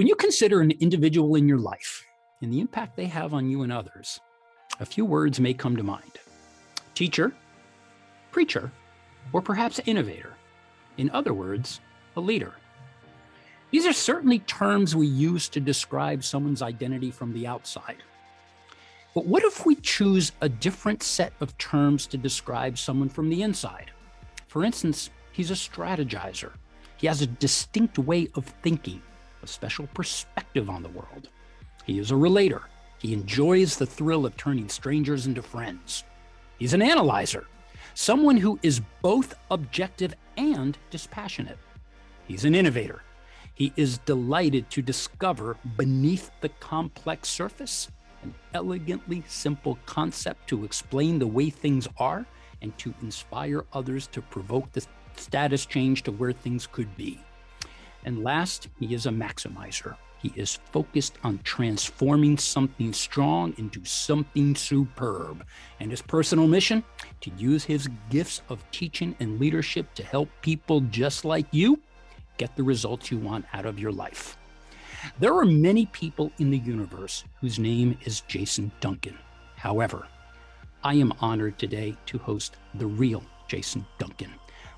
When you consider an individual in your life and the impact they have on you and others, a few words may come to mind. Teacher, preacher, or perhaps innovator. In other words, a leader. These are certainly terms we use to describe someone's identity from the outside. But what if we choose a different set of terms to describe someone from the inside? For instance, he's a strategizer. He has a distinct way of thinking, a special perspective on the world. He is a relator. He enjoys the thrill of turning strangers into friends. He's an analyzer, someone who is both objective and dispassionate. He's an innovator. He is delighted to discover beneath the complex surface an elegantly simple concept to explain the way things are and to inspire others to provoke the status change to where things could be. And last, he is a maximizer. He is focused on transforming something strong into something superb. And his personal mission, to use his gifts of teaching and leadership to help people just like you get the results you want out of your life. There are many people in the universe whose name is Jason Duncan. However, I am honored today to host the real Jason Duncan.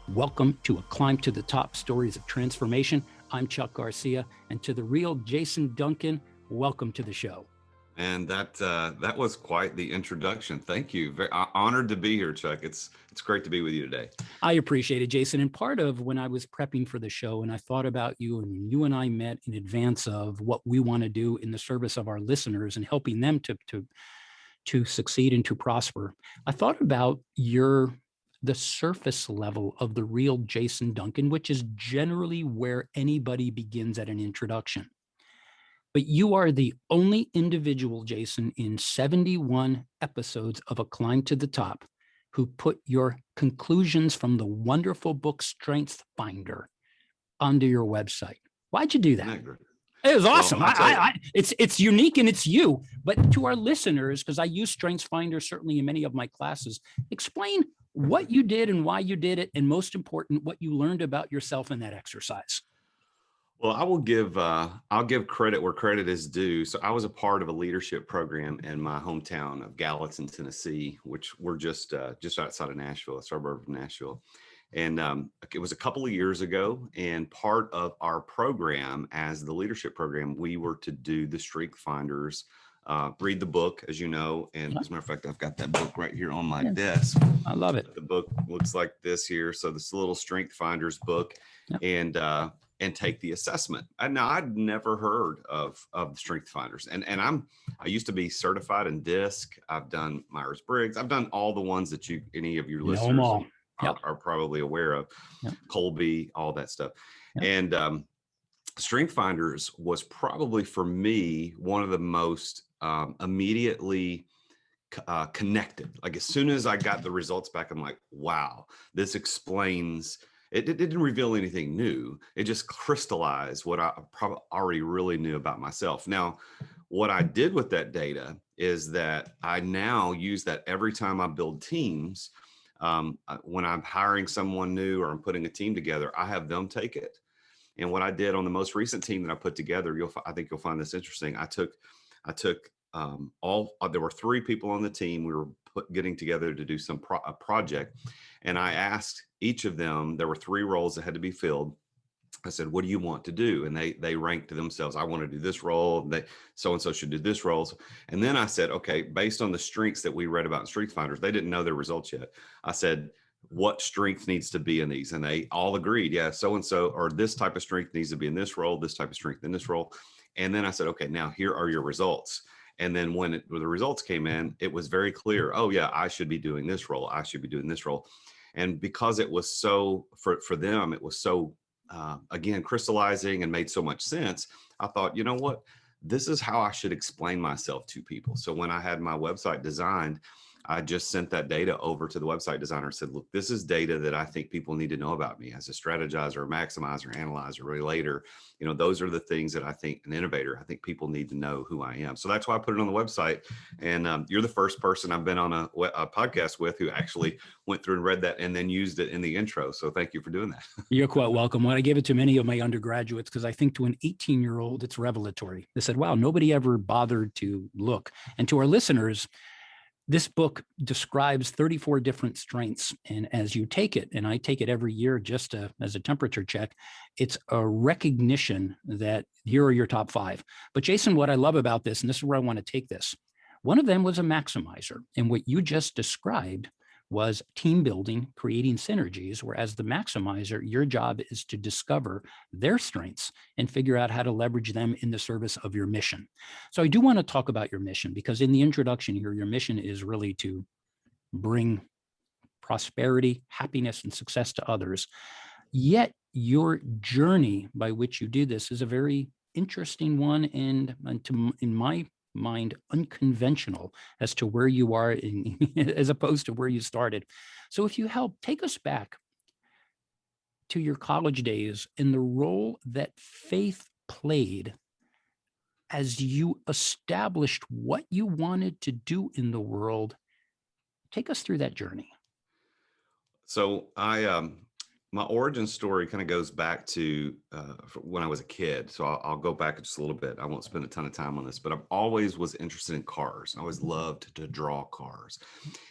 Welcome to A Climb to the Top Stories of Transformation. I'm Chuck Garcia, and to the real Jason Duncan, welcome to the show. And that was quite the introduction. Thank you. Very honored to be here, Chuck. It's great to be with you today. I appreciate it, Jason. And part of when I was prepping for the show and I thought about you and you and I met in advance of what we want to do in the service of our listeners and helping them to succeed and to prosper, I thought about the surface level of the real Jason Duncan, which is generally where anybody begins at an introduction. But you are the only individual, Jason, in 71 episodes of A Climb to the Top who put your conclusions from the wonderful book Strength Finder onto your website. Why'd you do that? It was awesome. Well, it's unique and it's you. But to our listeners, because I use Strength Finder certainly in many of my classes, explain what you did and why you did it, and most important, what you learned about yourself in that exercise. Well, I'll give credit where credit is due. So I was a part of a leadership program in my hometown of Gallatin, Tennessee, which we're just outside of Nashville, a suburb of Nashville. And it was a couple of years ago. And part of our program as the leadership program, we were to do the Strength Finders, read the book, as you know. And as a matter of fact, I've got that book right here on my desk. I love it. The book looks like this here. So this little Strength Finders book. Yep. And take the assessment. Now, I'd never heard of the Strength Finders, and I used to be certified in DISC. I've done Myers-Briggs. I've done all the ones that any of your listeners are probably aware of. Yep. Colby, all that stuff. Yep. And Strength Finders was probably for me one of the most immediately connected. Like as soon as I got the results back, I'm like, wow, this explains. It didn't reveal anything new. It just crystallized what I probably already really knew about myself. Now, what I did with that data is that I now use that every time I build teams. When I'm hiring someone new or I'm putting a team together, I have them take it. And what I did on the most recent team that I put together, I think you'll find this interesting. I took there were 3 people on the team. We were getting together to do a project. And I asked each of them, there were 3 roles that had to be filled. I said, what do you want to do? And they ranked themselves. I want to do this role. So-and-so should do this role. And then I said, okay, based on the strengths that we read about in Strength Finders, they didn't know their results yet. I said, what strength needs to be in these? And they all agreed. Yeah, so-and-so, or this type of strength needs to be in this role, this type of strength in this role. And then I said, okay, now here are your results. And then when the results came in, it was very clear. Oh yeah, I should be doing this role. I should be doing this role. And because it was so, for them, it was so, again, crystallizing and made so much sense, I thought, you know what, this is how I should explain myself to people. So when I had my website designed, I just sent that data over to the website designer and said, look, this is data that I think people need to know about me as a strategizer, maximizer, analyzer, relator. Those are the things that I think an innovator, I think people need to know who I am. So that's why I put it on the website. And you're the first person I've been on a podcast with who actually went through and read that and then used it in the intro. So thank you for doing that. You're quite welcome. When I gave it to many of my undergraduates, because I think to an 18-year-old, it's revelatory. They said, wow, nobody ever bothered to look. And to our listeners, this book describes 34 different strengths. And as you take it, and I take it every year just as a temperature check, it's a recognition that here are your top 5. But Jason, what I love about this, and this is where I want to take this, one of them was a maximizer. And what you just described was team building, creating synergies, whereas the maximizer, your job is to discover their strengths and figure out how to leverage them in the service of your mission. So I do want to talk about your mission, because in the introduction here, your mission is really to bring prosperity, happiness, and success to others. Yet your journey by which you do this is a very interesting one, and in my mind, unconventional as to where you are as opposed to where you started. So if you help take us back to your college days and the role that faith played as you established what you wanted to do in the world, take us through that journey. So my origin story kind of goes back to when I was a kid. So I'll go back just a little bit. I won't spend a ton of time on this, but I've always was interested in cars. I always loved to draw cars.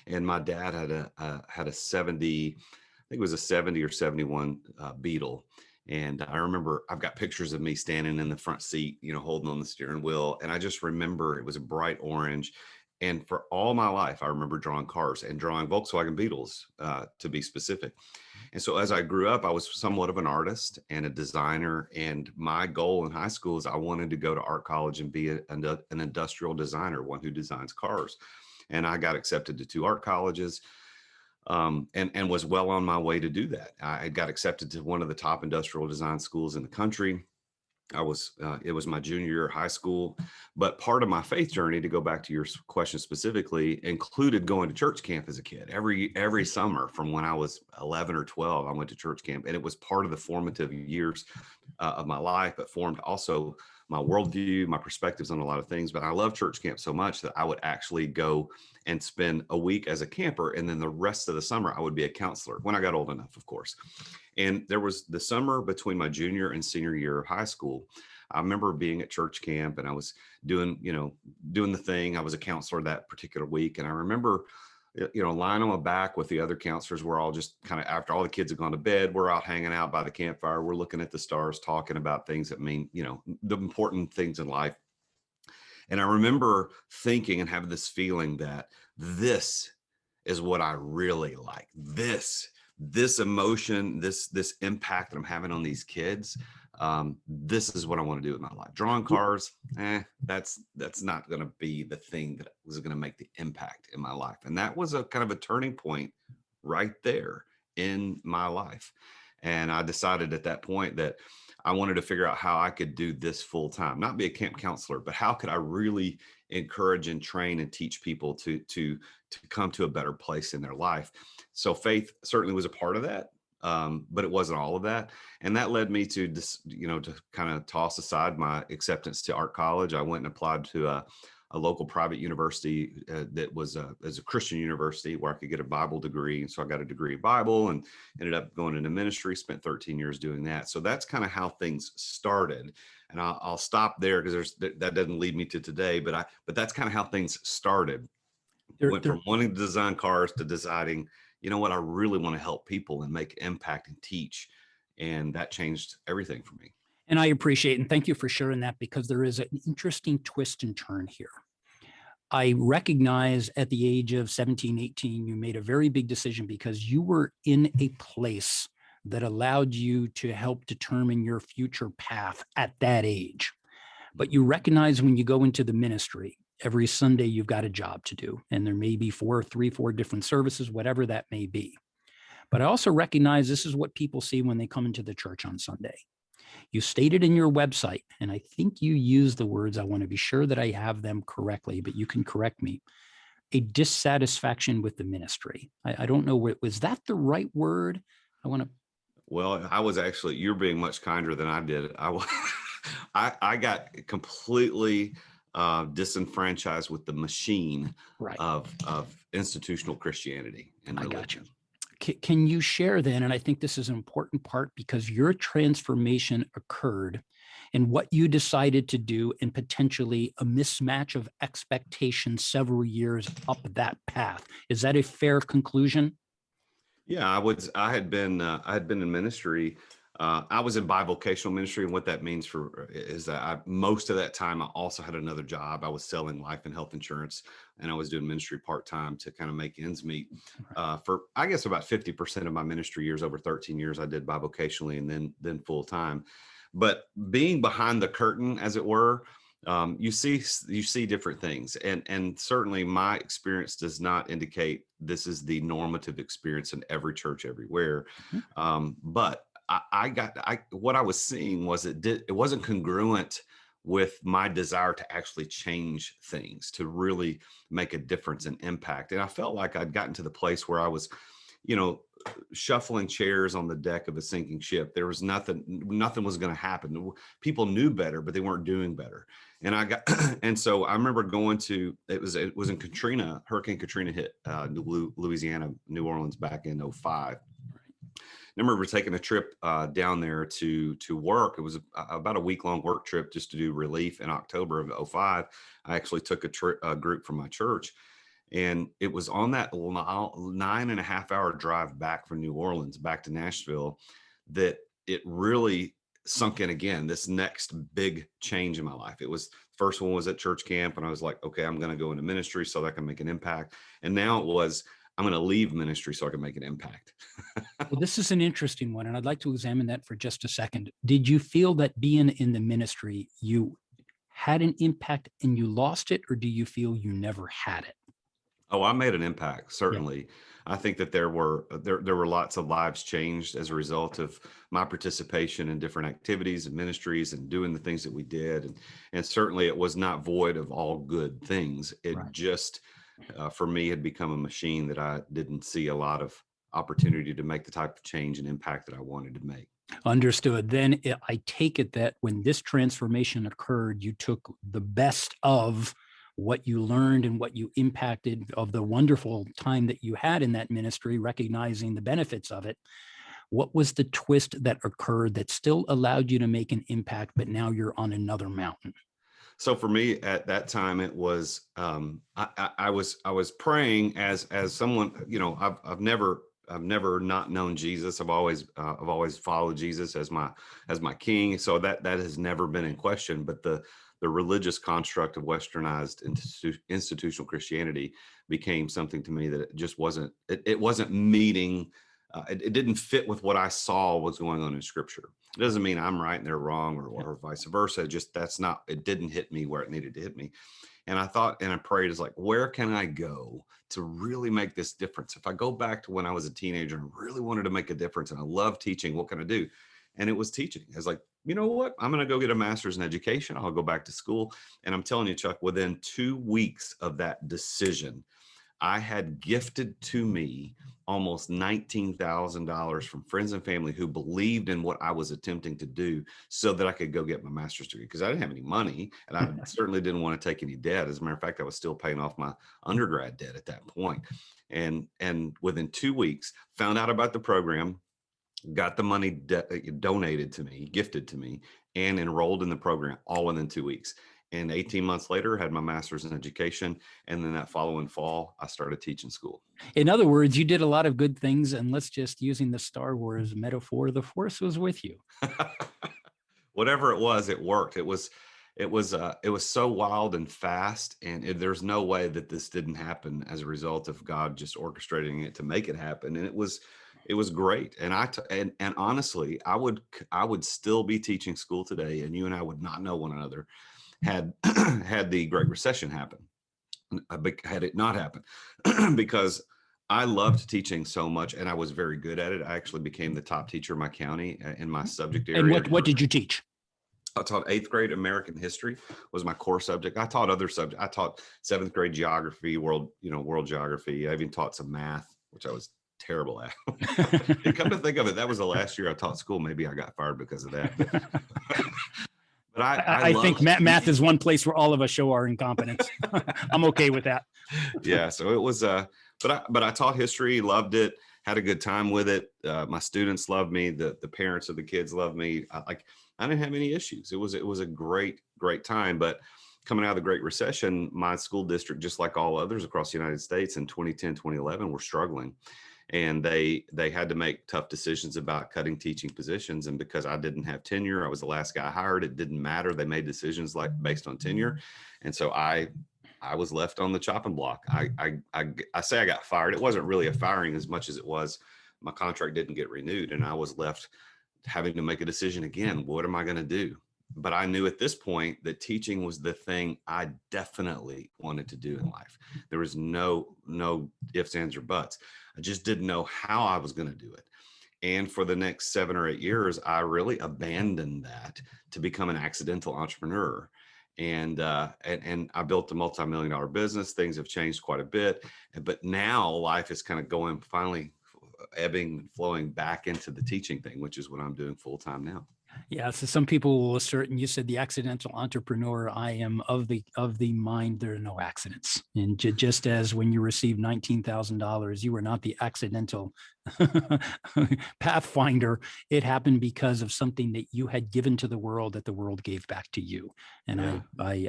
And my dad had a 70, I think it was a 70 or 71 Beetle. And I remember I've got pictures of me standing in the front seat, holding on the steering wheel. And I just remember it was a bright orange. And for all my life, I remember drawing cars and drawing Volkswagen Beetles, to be specific. And so as I grew up, I was somewhat of an artist and a designer. And my goal in high school is I wanted to go to art college and be an industrial designer, one who designs cars. And I got accepted to 2 art colleges, and was well on my way to do that. I got accepted to one of the top industrial design schools in the country. It was my junior year of high school, but part of my faith journey, to go back to your question specifically, included going to church camp as a kid. Every summer from when I was 11 or 12, I went to church camp, and it was part of the formative years of my life, but formed also my worldview, my perspectives on a lot of things. But I love church camp so much that I would actually go and spend a week as a camper. And then the rest of the summer, I would be a counselor when I got old enough, of course. And there was the summer between my junior and senior year of high school. I remember being at church camp, and I was doing the thing. I was a counselor that particular week. And I remember, lying on my back with the other counselors. We're all just kind of, after all the kids have gone to bed, we're out hanging out by the campfire. We're looking at the stars, talking about things that mean, the important things in life. And I remember thinking and having this feeling that this is what I really like. This emotion, this impact that I'm having on these kids. This is what I want to do with my life. Drawing cars, that's not going to be the thing that was going to make the impact in my life. And that was a kind of a turning point right there in my life. And I decided at that point that I wanted to figure out how I could do this full time, not be a camp counselor, but how could I really encourage and train and teach people to come to a better place in their life. So faith certainly was a part of that. But it wasn't all of that. And that led me to to kind of toss aside my acceptance to art college. I went and applied to a local private university that was as a Christian university where I could get a Bible degree. And so I got a degree in Bible and ended up going into ministry, spent 13 years doing that. So that's kind of how things started. And I'll stop there because that doesn't lead me to today, but that's kind of how things started. Went from wanting to design cars to deciding, you know what, I really want to help people and make impact and teach. And that changed everything for me. And I appreciate, and thank you for sharing that, because there is an interesting twist and turn here. I recognize at the age of 17, 18, you made a very big decision because you were in a place that allowed you to help determine your future path at that age. But you recognize when you go into the ministry, every Sunday you've got a job to do, and there may be 4 different services, whatever that may be. But I also recognize this is what people see when they come into the church on Sunday. You stated in your website, and I think you used the words, I want to be sure that I have them correctly, but you can correct me. a dissatisfaction with the ministry. I don't know, was that the right word? Well, I was actually, you're being much kinder than I did. I got completely disenfranchised with the machine of institutional Christianity and religion. I got you. Can you share then, and I think this is an important part because your transformation occurred and what you decided to do and potentially a mismatch of expectations several years up that path. Is that a fair conclusion? Yeah, I had been in ministry. I was in bivocational ministry, and what that means is that most of that time I also had another job. I was selling life and health insurance, and I was doing ministry part-time to kind of make ends meet. For I guess about 50% of my ministry years, over 13 years, I did bivocationally and then full-time. But being behind the curtain, as it were, you see different things, and certainly my experience does not indicate this is the normative experience in every church everywhere. But what I was seeing was it wasn't congruent with my desire to actually change things, to really make a difference and impact. And I felt like I'd gotten to the place where I was, shuffling chairs on the deck of a sinking ship. There was nothing was going to happen. People knew better, but they weren't doing better. And and so I remember going to, it was in Katrina, Hurricane Katrina hit Louisiana, New Orleans back in 2005. I remember taking a trip down there to work. It was about a week-long work trip just to do relief in October of 2005. I actually took a group from my church, and it was on that 9.5-hour drive back from New Orleans back to Nashville that it really sunk in again, this next big change in my life. It was, first one was at church camp, and I was like, okay, I'm going to go into ministry so that I can make an impact. And now it was, I'm going to leave ministry so I can make an impact. Well, this is an interesting one, and I'd like to examine that for just a second. Did you feel that being in the ministry, you had an impact and you lost it, or do you feel you never had it? Oh, I made an impact, certainly. Yeah. I think that there were lots of lives changed as a result of my participation in different activities and ministries and doing the things that we did. And certainly it was not void of all good things. It just, for me, had become a machine that I didn't see a lot of opportunity to make the type of change and impact that I wanted to make. Understood. Then I take it that when this transformation occurred, you took the best of what you learned and what you impacted of the wonderful time that you had in that ministry, recognizing the benefits of it. What was the twist that occurred that still allowed you to make an impact, but now you're on another mountain? So for me at that time, it was I was praying as someone, I've never not known Jesus. I've always followed Jesus as my king. So that has never been in question. But the religious construct of westernized institutional Christianity became something to me that it just wasn't. It wasn't meeting. It didn't fit with what I saw was going on in Scripture. It doesn't mean I'm right and they're wrong, or vice versa. Just it didn't hit me where it needed to hit me. And I thought, and I prayed, is like, where can I go to really make this difference? If I go back to when I was a teenager and really wanted to make a difference and I love teaching, what can I do? And it was teaching. I was like, you know what? I'm going to go get a master's in education. I'll go back to school. And I'm telling you, Chuck, within 2 weeks of that decision, I had gifted to me almost $19,000 from friends and family who believed in what I was attempting to do so that I could go get my master's degree, because I didn't have any money and I certainly didn't want to take any debt. As a matter of fact, I was still paying off my undergrad debt at that point. And within 2 weeks, found out about the program, got the money donated to me, gifted to me, and enrolled in the program all within 2 weeks. And 18 months later, had my master's in education. And then that following fall, I started teaching school. In other words, you did a lot of good things. And let's just, using the Star Wars metaphor, the Force was with you. Whatever it was, it worked. It was so wild and fast. And there's no way that this didn't happen as a result of God just orchestrating it to make it happen. And it was great. And and honestly, I would still be teaching school today, and you and I would not know one another had the Great Recession happen, had it not happened, because I loved teaching so much and I was very good at it. I actually became the top teacher in my county in my subject area. And what did you teach? I taught 8th grade American history was my core subject. I taught other subjects. I taught 7th grade geography, world geography. I even taught some math, which I was terrible at. And come to think of it, that was the last year I taught school. Maybe I got fired because of that. But I think math is one place where all of us show our incompetence. I'm okay with that. Yeah. So it was, but I taught history, loved it, had a good time with it. My students loved me. The parents of the kids loved me. I didn't have any issues. It was a great time. But coming out of the Great Recession, my school district, just like all others across the United States in 2010, 2011, were struggling. And they had to make tough decisions about cutting teaching positions. And because I didn't have tenure, I was the last guy hired. It didn't matter. They made decisions like based on tenure. And so I was left on the chopping block. I say I got fired. It wasn't really a firing as much as it was my contract didn't get renewed. And I was left having to make a decision again. What am I going to do? But I knew at this point that teaching was the thing I definitely wanted to do in life. There was no ifs, ands, or buts. I just didn't know how I was going to do it. And for the next 7 or 8 years, I really abandoned that to become an accidental entrepreneur. And I built a multi-million-dollar business. Things have changed quite a bit, but now life is kind of going, finally ebbing and flowing back into the teaching thing, which is what I'm doing full time now. Yeah, so some people will assert, and you said the accidental entrepreneur. I am of the mind there are no accidents, and just as when you received $19,000, you were not the accidental pathfinder. It happened because of something that you had given to the world that the world gave back to you. And yeah.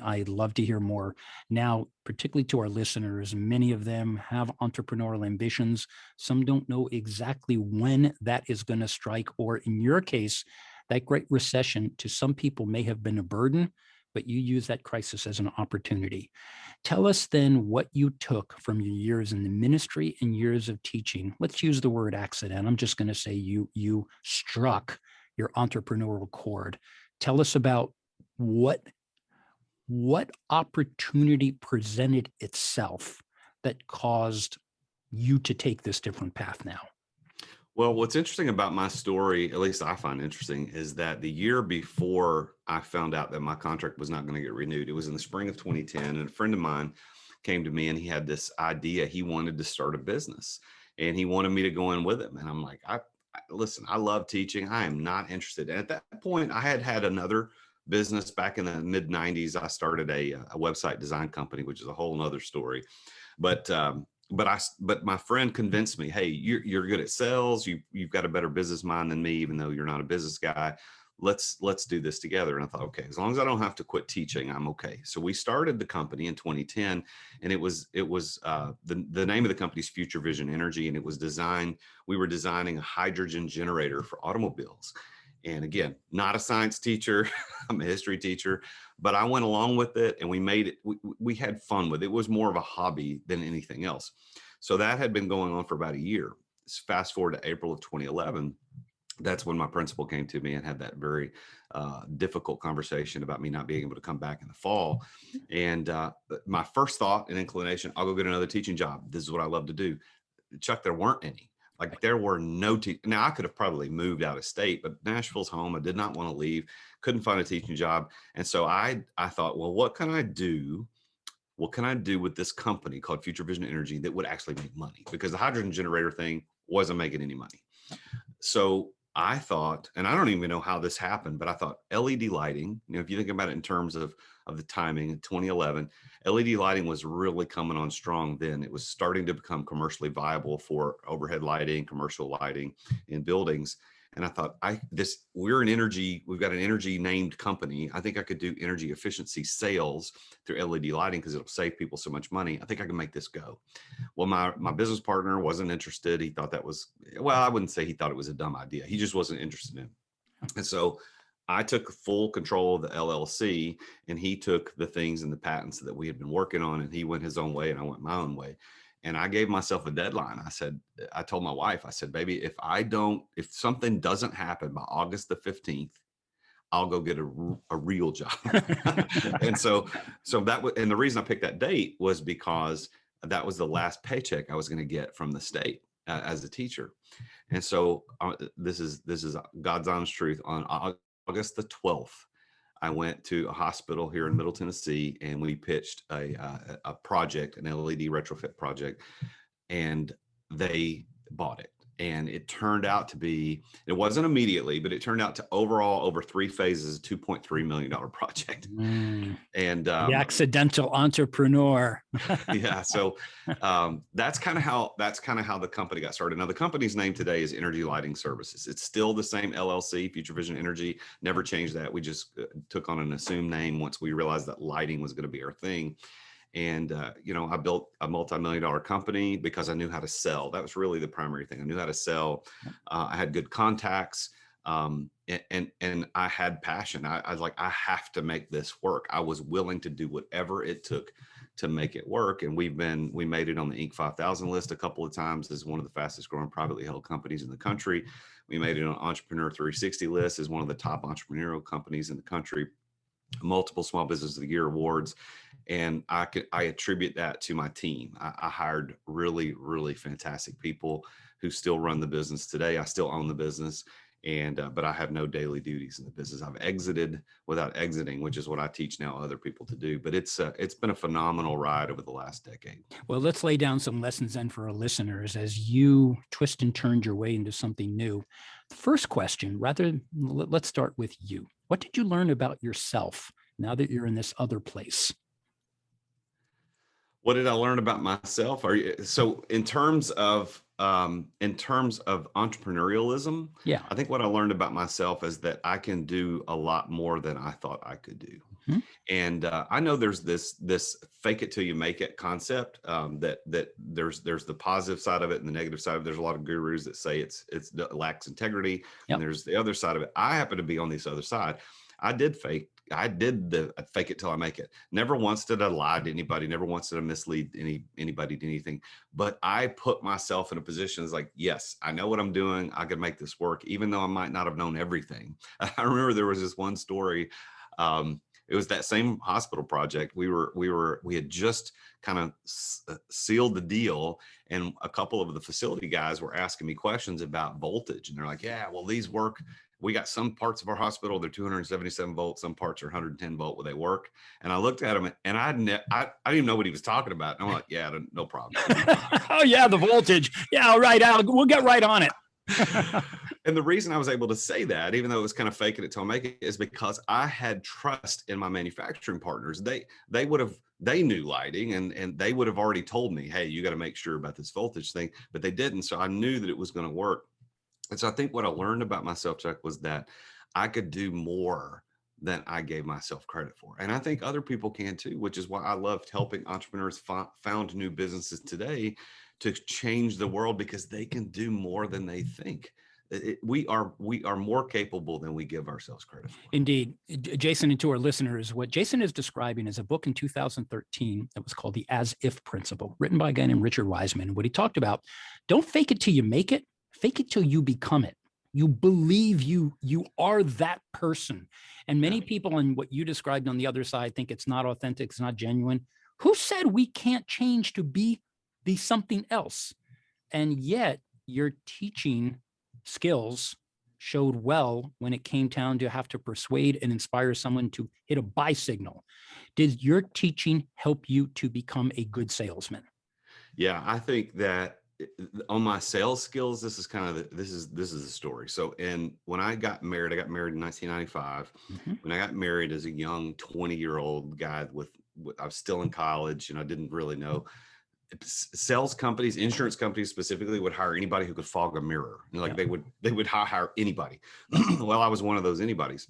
I'd love to hear more now, particularly to our listeners. Many of them have entrepreneurial ambitions. Some don't know exactly when that is going to strike, or in your case, that Great Recession to some people may have been a burden, but you use that crisis as an opportunity. Tell us then what you took from your years in the ministry and years of teaching. Let's use the word accident. I'm just going to say you struck your entrepreneurial chord. Tell us about what opportunity presented itself that caused you to take this different path now. Well, what's interesting about my story, at least I find interesting, is that the year before I found out that my contract was not going to get renewed, it was in the spring of 2010, and a friend of mine came to me and he had this idea. He wanted to start a business and he wanted me to go in with him. And I'm like, listen, I love teaching. I am not interested. And at that point, I had another business back in the mid 90s. I started a website design company, which is a whole nother story. But my friend convinced me, hey, you're good at sales. You've got a better business mind than me, even though you're not a business guy. Let's do this together. And I thought, okay, as long as I don't have to quit teaching, I'm okay. So we started the company in 2010, and it was the name of the company's Future Vision Energy, and it was we were designing a hydrogen generator for automobiles. And again, not a science teacher, I'm a history teacher, but I went along with it and we made it, we had fun with it. It was more of a hobby than anything else. So that had been going on for about a year. Fast forward to April of 2011. That's when my principal came to me and had that very difficult conversation about me not being able to come back in the fall. And my first thought and inclination, I'll go get another teaching job. This is what I love to do. Chuck, there weren't any. Like there were no now I could have probably moved out of state, but Nashville's home. I did not want to leave, couldn't find a teaching job. And so I thought, well, what can I do? What can I do with this company called Future Vision Energy that would actually make money? Because the hydrogen generator thing wasn't making any money. So I thought, and I don't even know how this happened, but I thought LED lighting, if you think about it in terms of the timing in 2011, LED lighting was really coming on strong then. It was starting to become commercially viable for overhead lighting, commercial lighting in buildings. And I thought, we've got an energy named company. I think I could do energy efficiency sales through LED lighting because it'll save people so much money. I think I can make this go. Well, my business partner wasn't interested. He thought I wouldn't say he thought it was a dumb idea. He just wasn't interested in it. And so I took full control of the LLC, and he took the things and the patents that we had been working on, and he went his own way and I went my own way. And I gave myself a deadline. I told my wife, I said, baby, if something doesn't happen by August the 15th, I'll go get a real job. And so that was, and the reason I picked that date was because that was the last paycheck I was going to get from the state as a teacher. And so this is God's honest truth. On August the 12th, I went to a hospital here in Middle Tennessee, and we pitched a project, an LED retrofit project, and they bought it. And it turned out to be, it wasn't immediately, but it turned out to overall over 3 phases, a $2.3 million project. And the accidental entrepreneur. yeah, so that's kind of how the company got started. Now the company's name today is Energy Lighting Services. It's still the same LLC, Future Vision Energy. Never changed that. We just took on an assumed name once we realized that lighting was going to be our thing. And I built a multi-million-dollar company because I knew how to sell. That was really the primary thing. I knew how to sell. I had good contacts. And I had passion. I was like, I have to make this work. I was willing to do whatever it took to make it work. And we made it on the Inc. 5000 list a couple of times as one of the fastest growing privately held companies in the country. We made it on Entrepreneur 360 list as one of the top entrepreneurial companies in the country, multiple Small Business of the Year awards. And I attribute that to my team. I hired really, really fantastic people who still run the business today. I still own the business. But I have no daily duties in the business. I've exited without exiting, which is what I teach now other people to do. But it's been a phenomenal ride over the last decade. Well, let's lay down some lessons then for our listeners as you twist and turned your way into something new. The first question, let's start with you. What did you learn about yourself now that you're in this other place? What did I learn about myself? So in terms of entrepreneurialism, yeah, I think what I learned about myself is that I can do a lot more than I thought I could do. Mm-hmm. And I know there's this fake it till you make it concept, that there's the positive side of it and the negative side of it. There's a lot of gurus that say it lacks integrity, and there's the other side of it. I happen to be on this other side. I did the fake it till I make it. Never once did I lie to anybody. Never once did I mislead anybody to anything. But I put myself in a position as like, yes, I know what I'm doing. I could make this work, even though I might not have known everything. I remember there was this one story. It was that same hospital project. We had just kind of sealed the deal, and a couple of the facility guys were asking me questions about voltage, and they're like, "Yeah, well, these work. We got some parts of our hospital, they're 277 volts. Some parts are 110 volt where they work." And I looked at him, and I didn't even know what he was talking about. And I'm like, yeah, no problem. Oh yeah, the voltage. Yeah, all right, we'll get right on it. And the reason I was able to say that, even though it was kind of faking it till I make it, is because I had trust in my manufacturing partners. They knew lighting, and they would have already told me, hey, you got to make sure about this voltage thing, but they didn't. So I knew that it was going to work. And so I think what I learned about myself, Chuck, was that I could do more than I gave myself credit for. And I think other people can too, which is why I loved helping entrepreneurs found new businesses today to change the world, because they can do more than they think. We are more capable than we give ourselves credit for. Indeed. Jason, and to our listeners, what Jason is describing is a book in 2013 that was called The As If Principle, written by a guy named Richard Wiseman. And what he talked about, don't fake it till you make it. Fake it till you become it. You believe you are that person. And many people on what you described on the other side think it's not authentic, it's not genuine. Who said we can't change to be something else? And yet your teaching skills showed well when it came down to have to persuade and inspire someone to hit a buy signal. Did your teaching help you to become a good salesman? Yeah, I think that on my sales skills, this is the story. So, when I got married in 1995. Mm-hmm. When I got married as a young 20-year-old guy I was still in college, and I didn't really know. Sales companies, insurance companies specifically, would hire anybody who could fog a mirror. They would hire anybody. Well, I was one of those anybody's.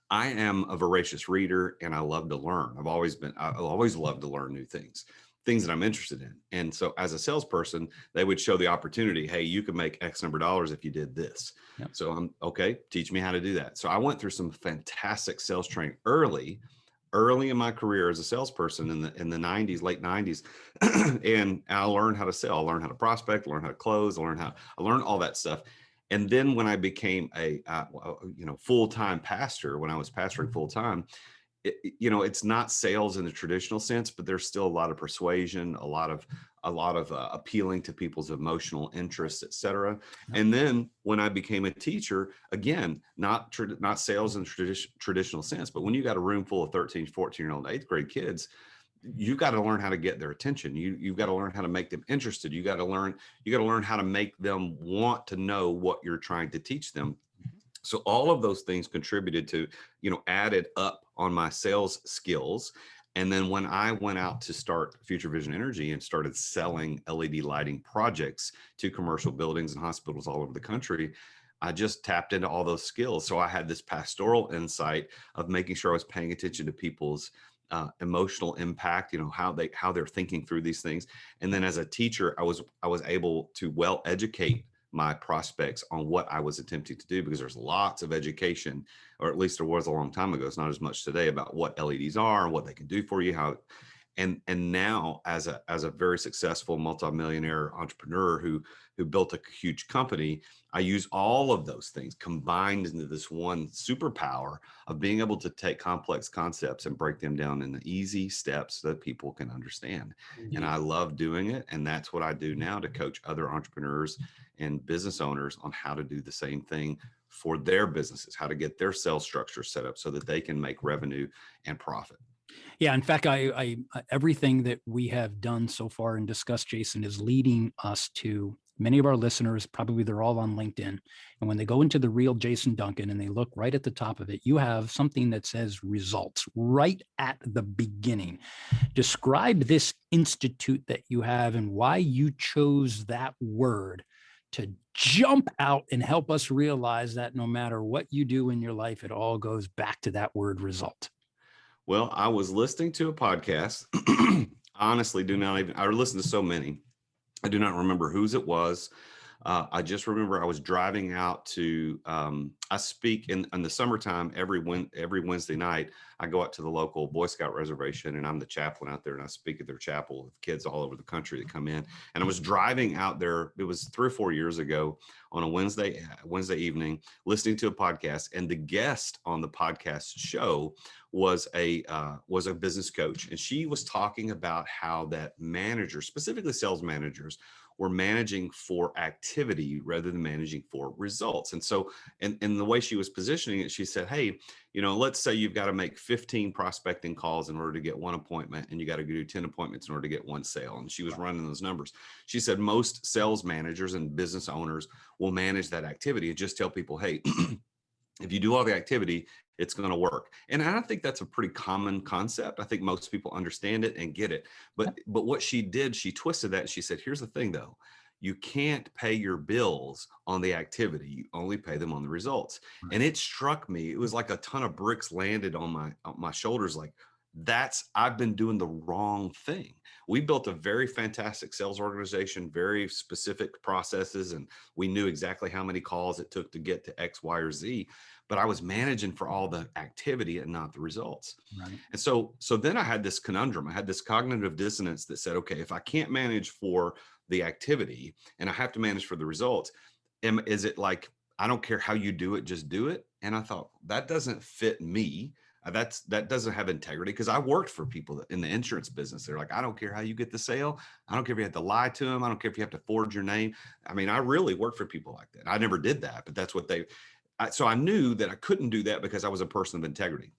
I am a voracious reader, and I love to learn. I've always loved to learn new things that I'm interested in. And so as a salesperson, they would show the opportunity. Hey, you could make X number of dollars if you did this. Yep. So I'm okay. Teach me how to do that. So I went through some fantastic sales training early in my career as a salesperson in the 90s, late 90s. And I learned how to sell, I learned how to prospect, learned how to close, I learned all that stuff. And then when I became a full-time pastor, when I was pastoring full-time, it's not sales in the traditional sense, but there's still a lot of persuasion, a lot of appealing to people's emotional interests, et cetera. Yep. And then when I became a teacher, again, not sales in the traditional sense, but when you got a room full of 13, 14-year-old, 8th grade kids, you've got to learn how to get their attention. You've got to learn how to make them interested. You got to learn how to make them want to know what you're trying to teach them. So all of those things contributed to, added up on my sales skills. And then when I went out to start Future Vision Energy and started selling LED lighting projects to commercial buildings and hospitals all over the country, I just tapped into all those skills. So I had this pastoral insight of making sure I was paying attention to people's emotional impact, how they're thinking through these things. And then as a teacher, I was able to well educate my prospects on what I was attempting to do, because there's lots of education, or at least there was a long time ago. It's not as much today, about what LEDs are and what they can do for you, how. And now as a very successful multimillionaire entrepreneur who built a huge company, I use all of those things combined into this one superpower of being able to take complex concepts and break them down into easy steps that people can understand. Indeed. And I love doing it. And that's what I do now to coach other entrepreneurs and business owners on how to do the same thing for their businesses, how to get their sales structure set up so that they can make revenue and profit. Yeah, in fact, I everything that we have done so far and discussed, Jason, is leading us to many of our listeners. Probably they're all on LinkedIn, and when they go into the Real Jason Duncan and they look right at the top of it, you have something that says results right at the beginning. Describe this institute that you have and why you chose that word to jump out and help us realize that no matter what you do in your life, it all goes back to that word result. Well, I was listening to a podcast. Honestly, I listened to so many. I do not remember whose it was. I just remember I was driving out to, I speak in the summertime, every Wednesday night, I go out to the local Boy Scout reservation, and I'm the chaplain out there, and I speak at their chapel with kids all over the country that come in. And I was driving out there, it was 3 or 4 years ago, on a Wednesday evening, listening to a podcast, and the guest on the podcast show was a business coach. And she was talking about how that managers, specifically sales managers, were managing for activity rather than managing for results. And so, and the way she was positioning it, she said, hey, let's say you've got to make 15 prospecting calls in order to get 1 appointment, and you got to do 10 appointments in order to get 1 sale. And she was running those numbers. She said most sales managers and business owners will manage that activity and just tell people, hey, if you do all the activity, it's going to work. And I think that's a pretty common concept. I think most people understand it and get it. But what she did, she twisted that. And she said, here's the thing, though. You can't pay your bills on the activity. You only pay them on the results. Right. And it struck me. It was like a ton of bricks landed on my shoulders. Like, I've been doing the wrong thing. We built a very fantastic sales organization, very specific processes, and we knew exactly how many calls it took to get to X, Y, or Z. But I was managing for all the activity and not the results. Right. And so then I had this conundrum. I had this cognitive dissonance that said, okay, if I can't manage for the activity and I have to manage for the results, is it like, I don't care how you do it, just do it? And I thought, that doesn't fit me. That doesn't have integrity, because I worked for people in the insurance business. They're like, I don't care how you get the sale. I don't care if you have to lie to them. I don't care if you have to forge your name. I mean, I really worked for people like that. I never did that, but that's what so I knew that I couldn't do that because I was a person of integrity.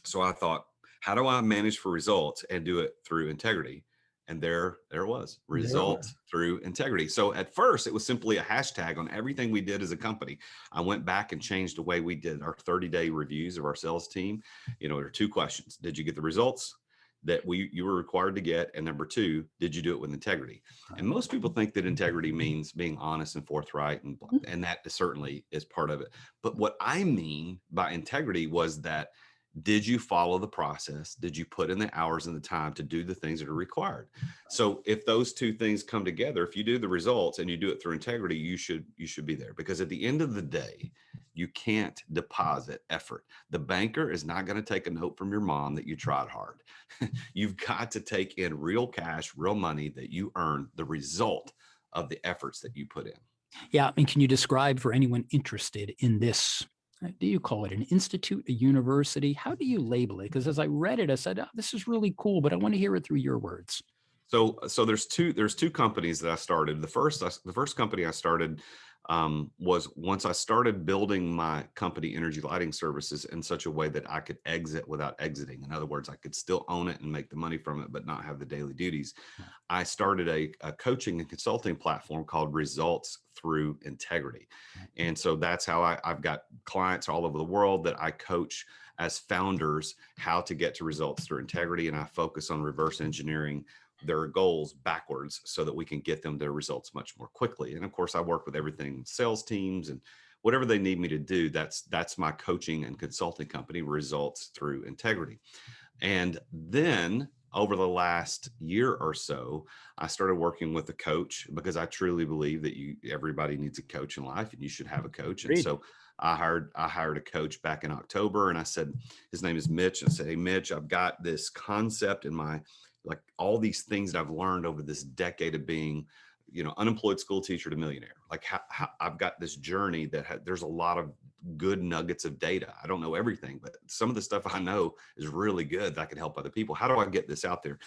So I thought, how do I manage for results and do it through integrity? And there it was, results through integrity. So at first it was simply a hashtag on everything we did as a company. I went back and changed the way we did our 30-day reviews of our sales team. There are 2 questions. Did you get the results that you were required to get? And number 2, did you do it with integrity? And most people think that integrity means being honest and forthright, and that certainly is part of it. But what I mean by integrity was that, did you follow the process? Did you put in the hours and the time to do the things that are required? So if those 2 things come together, if you do the results and you do it through integrity, you should be there. Because at the end of the day, you can't deposit effort. The banker is not going to take a note from your mom that you tried hard. You've got to take in real cash, real money that you earn, the result of the efforts that you put in. Yeah. And can you describe, for anyone interested in this Do you call it an institute, a university? How do you label it? Because as I read it, I said, oh, this is really cool, but I want to hear it through your words. So there's two companies that I started. The first company I started was once I started building my company, Energy Lighting Services, in such a way that I could exit without exiting. In other words, I could still own it and make the money from it, but not have the daily duties. I started a coaching and consulting platform called Results Through Integrity. And so that's how I've got clients all over the world that I coach as founders how to get to results through integrity. And I focus on reverse engineering their goals backwards so that we can get them their results much more quickly. And of course, I work with everything, sales teams and whatever they need me to do. That's my coaching and consulting company, Results Through Integrity. And then over the last year or so, I started working with a coach because I truly believe that everybody needs a coach in life and you should have a coach. And so I hired a coach back in October, and I said, his name is Mitch. I said, hey, Mitch, I've got this concept in my, like all these things that I've learned over this decade of being, unemployed school teacher to millionaire. Like how I've got this journey that there's a lot of good nuggets of data. I don't know everything, but some of the stuff I know is really good that I can help other people. How do I get this out there?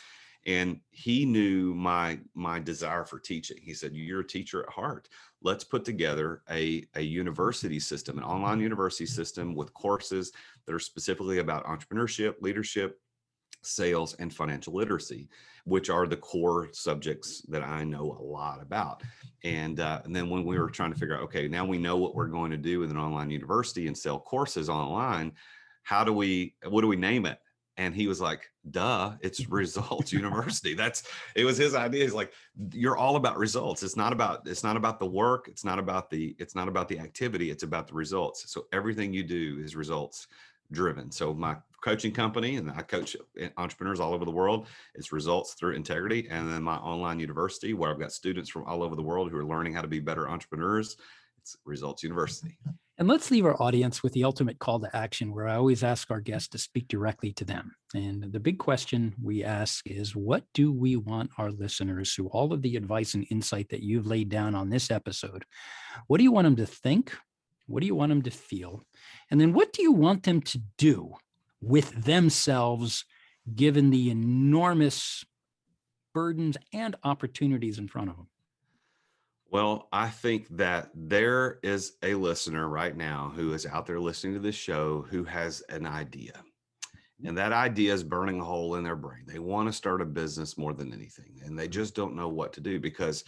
And he knew my desire for teaching. He said, you're a teacher at heart. Let's put together a university system, an online university system with courses that are specifically about entrepreneurship, leadership, sales, and financial literacy, which are the core subjects that I know a lot about. And then when we were trying to figure out, okay, now we know what we're going to do with an online university and sell courses online, what do we name it? And he was like, duh, it's Results University. It was his idea. He's like, you're all about results. It's not about the work. It's not about the activity. It's about the results. So everything you do is results driven. So my coaching company, and I coach entrepreneurs all over the world, it's Results Through Integrity. And then my online university, where I've got students from all over the world who are learning how to be better entrepreneurs, it's Results University. And let's leave our audience with the ultimate call to action, where I always ask our guests to speak directly to them. And the big question we ask is, what do we want our listeners, through all of the advice and insight that you've laid down on this episode, what do you want them to think? What do you want them to feel? And then what do you want them to do with themselves, given the enormous burdens and opportunities in front of them? Well, I think that there is a listener right now who is out there listening to this show who has an idea. And that idea is burning a hole in their brain. They want to start a business more than anything, and they just don't know what to do because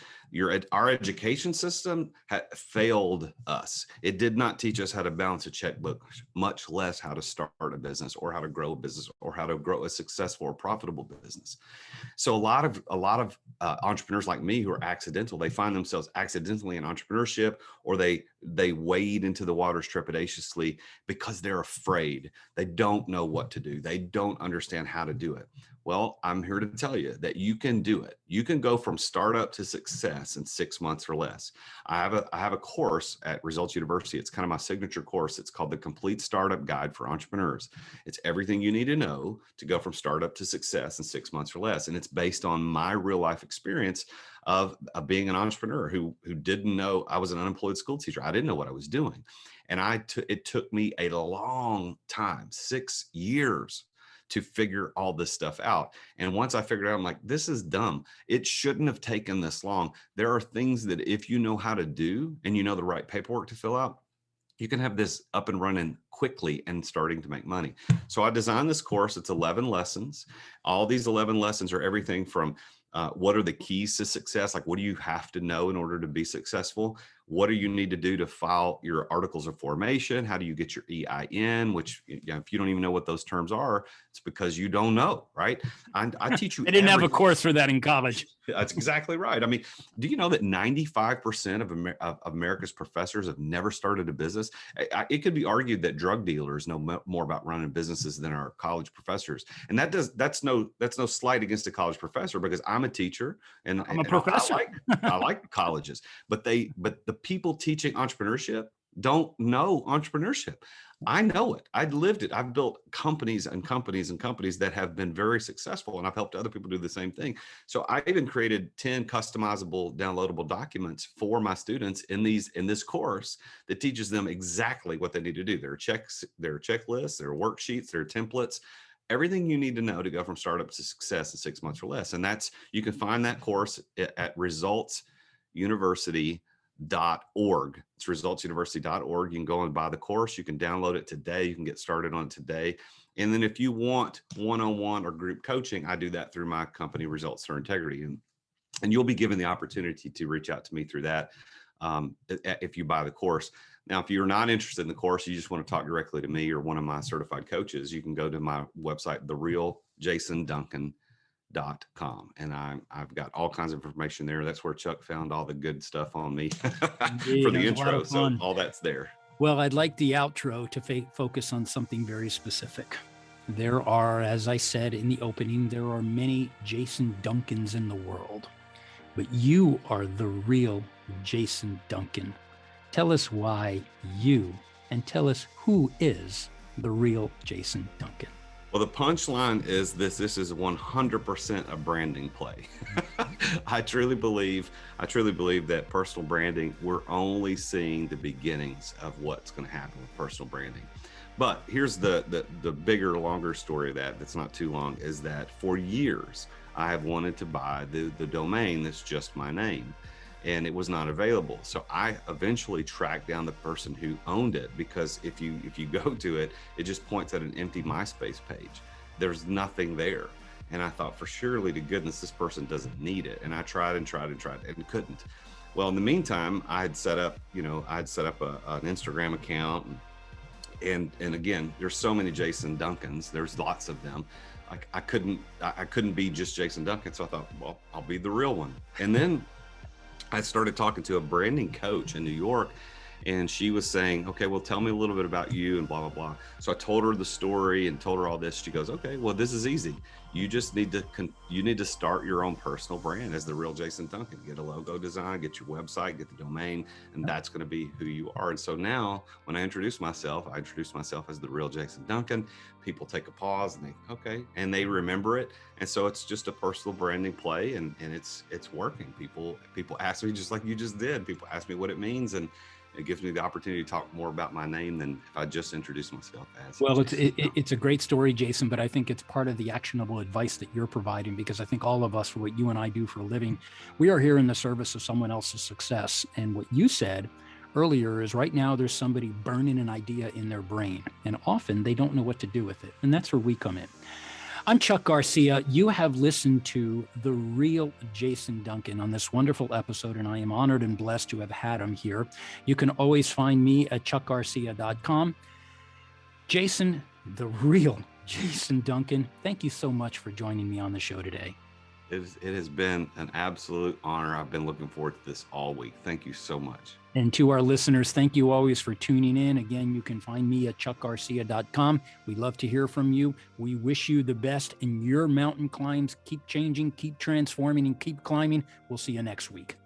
our education system failed us. It did not teach us how to balance a checkbook, much less how to start a business or how to grow a business or how to grow a successful or profitable business. So a lot of entrepreneurs like me who are accidental, they find themselves accidentally in entrepreneurship, or they wade into the waters trepidatiously because they're afraid. They don't know what to do. They don't understand how to do it. Well, I'm here to tell you that you can do it. You can go from startup to success in 6 months or less. I have a course at Results University. It's kind of my signature course. It's called the Complete Startup Guide for Entrepreneurs. It's everything you need to know to go from startup to success in 6 months or less. And it's based on my real life experience of being an entrepreneur who didn't know. I was an unemployed school teacher. I didn't know what I was doing. And it took me a long time, 6 years, to figure all this stuff out. And once I figured it out, I'm like, this is dumb. It shouldn't have taken this long. There are things that if you know how to do and you know the right paperwork to fill out, you can have this up and running quickly and starting to make money. So I designed this course. It's 11 lessons. All these 11 lessons are everything from what are the keys to success? Like, what do you have to know in order to be successful? What do you need to do to file your articles of formation? How do you get your EIN? Which, if you don't even know what those terms are, it's because you don't know, right? I teach you. I didn't have a course for that in college. That's exactly right. I mean, do you know that 95% of America's professors have never started a business? It could be argued that drug dealers know more about running businesses than our college professors. And that's no slight against a college professor, because I'm a teacher and I'm a professor. I like colleges, but the people teaching entrepreneurship don't know entrepreneurship. I know it. I lived it. I've built companies and companies and companies that have been very successful, and I've helped other people do the same thing. So I even created 10 customizable downloadable documents for my students in this course that teaches them exactly what they need to do. There are checks, there are checklists, there are worksheets, there are templates, everything you need to know to go from startup to success in 6 months or less. And you can find that course at resultsuniversity.org. It's resultsuniversity.org. You can go and buy the course. You can download it today. You can get started on it today. And then if you want one-on-one or group coaching, I do that through my company, Results Through Integrity. And you'll be given the opportunity to reach out to me through that if you buy the course. Now, if you're not interested in the course, you just want to talk directly to me or one of my certified coaches, you can go to my website, therealjasonduncan.com. And I've got all kinds of information there. That's where Chuck found all the good stuff on me for the intro. So all that's there. Well, I'd like the outro to focus on something very specific. There are, as I said in the opening, there are many Jason Duncans in the world, but you are the real Jason Duncan. Tell us why you, and tell us who is the real Jason Duncan. Well, the punchline is this is 100% a branding play. I truly believe that personal branding, we're only seeing the beginnings of what's going to happen with personal branding. But here's the bigger, longer story of that's not too long, is that for years, I have wanted to buy the domain that's just my name, and it was not available. So I eventually tracked down the person who owned it, because if you go to it, it just points at an empty MySpace page. There's nothing there. And I thought, for surely to goodness, this person doesn't need it. And I tried and couldn't. Well, in the meantime, I had set up an Instagram account, and again, there's so many Jason Duncans. There's lots of them. I couldn't be just Jason Duncan. So I thought, well, I'll be the real one. And then I started talking to a branding coach in New York, and she was saying, okay, well, tell me a little bit about you and blah, blah, blah. So I told her the story and told her all this. She goes, okay, well, this is easy. You just need to start your own personal brand as the real Jason Duncan. Get a logo design, get your website, get the domain, and that's going to be who you are. And so now when I introduce myself as the real Jason Duncan. People take a pause and and they remember it. And so it's just a personal branding play, and it's working. People ask me, just like you just did. People ask me what it means, and it gives me the opportunity to talk more about my name than if I just introduced myself as. Well, it's a great story, Jason, but I think it's part of the actionable advice that you're providing, because I think all of us, for what you and I do for a living, we are here in the service of someone else's success. And what you said earlier is, right now there's somebody burning an idea in their brain, and often they don't know what to do with it. And that's where we come in. I'm Chuck Garcia. You have listened to the real Jason Duncan on this wonderful episode, and I am honored and blessed to have had him here. You can always find me at chuckgarcia.com. Jason, the real Jason Duncan, thank you so much for joining me on the show today. It has been an absolute honor. I've been looking forward to this all week. Thank you so much. And to our listeners, thank you always for tuning in. Again, you can find me at chuckgarcia.com. We love to hear from you. We wish you the best in your mountain climbs. Keep changing, keep transforming, and keep climbing. We'll see you next week.